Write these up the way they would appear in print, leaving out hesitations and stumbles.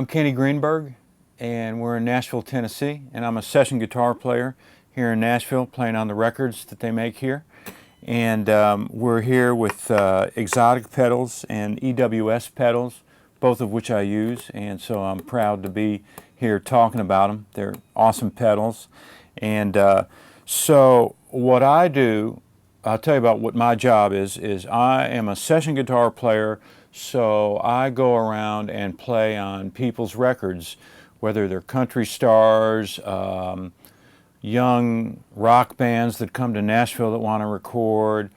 I'm Kenny Greenberg, and we're in Nashville, Tennessee, and I'm a session guitar player here in Nashville, playing on the records that they make here. And we're here with Xotic pedals and EWS pedals, both of which I use, and so I'm proud to be here talking about them. They're awesome pedals. And so what I do, I'll tell you about what my job is I am a session guitar player, so I go around and play on people's records, whether they're country stars, young rock bands that come to Nashville that want to record,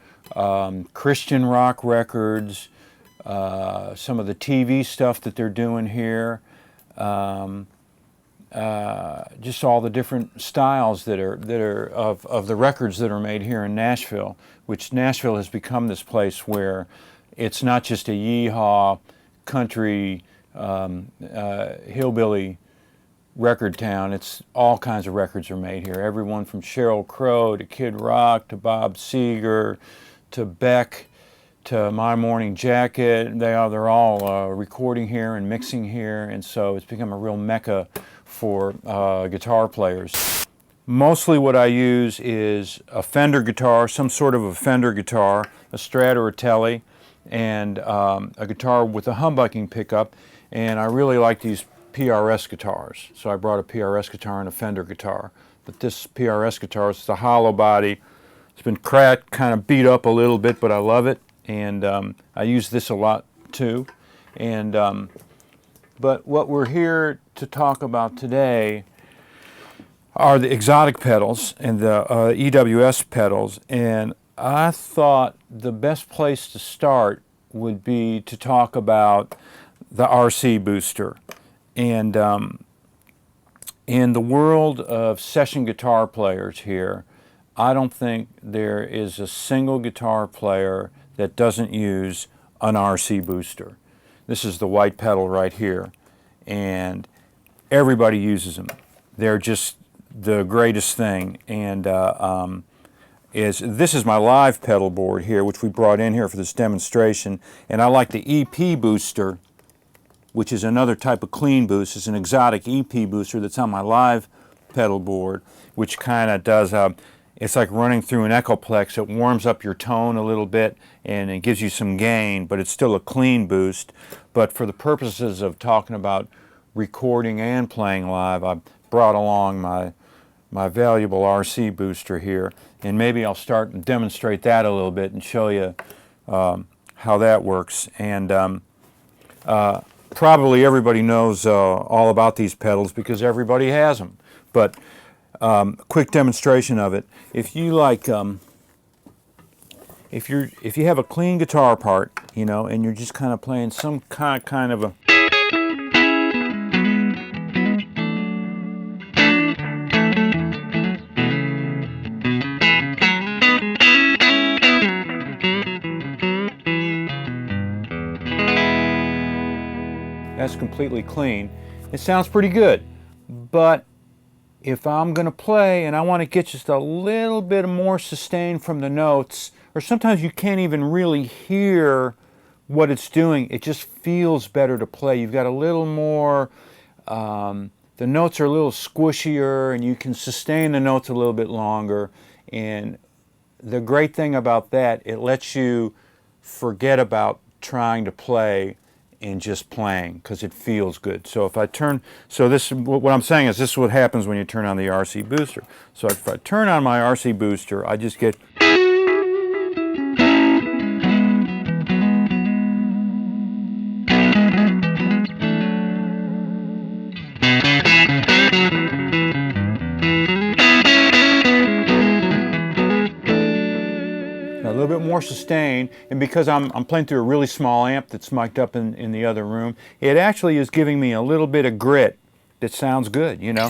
Christian rock records, some of the TV stuff that they're doing here, just all the different styles that are of the records that are made here in Nashville, which Nashville has become this place where it's not just a yeehaw country hillbilly record town. It's all kinds of records are made here. Everyone from Sheryl Crow to Kid Rock to Bob Seger to Beck to My Morning Jacket. They're all recording here and mixing here, and so it's become a real mecca for guitar players. Mostly what I use is a Fender guitar, some sort of a Fender guitar, a Strat or a Tele, and a guitar with a humbucking pickup, and I really like these PRS guitars. So I brought a PRS guitar and a Fender guitar. But this PRS guitar, it's a hollow body. It's been cracked, kind of beat up a little bit, but I love it. And I use this a lot too. And but what we're here to talk about today are the Xotic pedals and the EWS pedals. And I thought the best place to start would be to talk about the RC booster. And in the world of session guitar players here, I don't think there is a single guitar player that doesn't use an RC booster. This is the white pedal right here, and everybody uses them. They're just the greatest thing. And this is my live pedal board here, which we brought in here for this demonstration, and I like the EP booster, which is another type of clean boost. It's an Xotic EP booster that's on my live pedal board, which kind of does, it's like running through an Echoplex. It warms up your tone a little bit and it gives you some gain, but it's still a clean boost. But for the purposes of talking about recording and playing live, I brought along my valuable RC booster here, and maybe I'll start and demonstrate that a little bit and show you how that works. And probably everybody knows all about these pedals because everybody has them. But quick demonstration of it. If you like, if you have a clean guitar part, you know, and you're just kind of playing some kind of a that's completely clean. It sounds pretty good, but if I'm going to play and I want to get just a little bit more sustain from the notes, or sometimes you can't even really hear what it's doing, it just feels better to play. You've got a little more, the notes are a little squishier and you can sustain the notes a little bit longer. And the great thing about that, it lets you forget about trying to play and just playing because it feels good. So if I turn, so this, what I'm saying is this is what happens when you turn on the RC booster. So if I turn on my RC booster, I just get a little bit more sustain, and because I'm playing through a really small amp that's mic'd up in the other room, it actually is giving me a little bit of grit that sounds good, you know.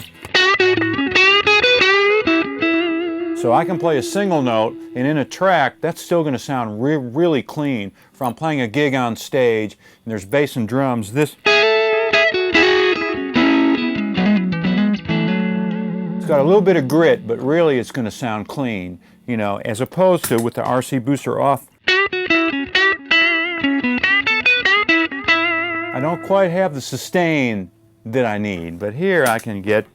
So I can play a single note, and in a track, that's still going to sound really clean. If I'm playing a gig on stage, and there's bass and drums, this it's got a little bit of grit, but really it's going to sound clean, you know, as opposed to with the RC booster off. I don't quite have the sustain that I need. But here I can get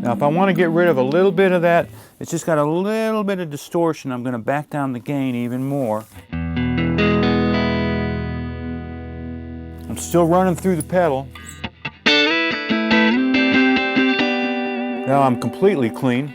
now, if I want to get rid of a little bit of that, it's just got a little bit of distortion, I'm going to back down the gain even more. I'm still running through the pedal. Now I'm completely clean.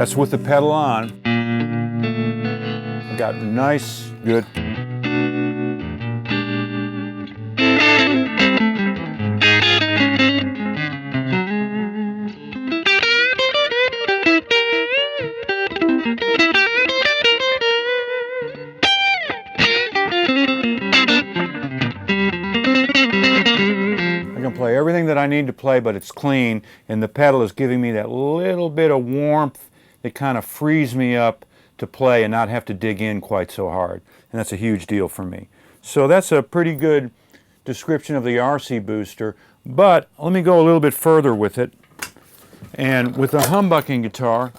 That's with the pedal on. I got nice, good. I can play everything that I need to play, but it's clean, and the pedal is giving me that little bit of warmth that kind of frees me up to play and not have to dig in quite so hard. And that's a huge deal for me. So that's a pretty good description of the RC booster, but let me go a little bit further with it. And with the humbucking guitar,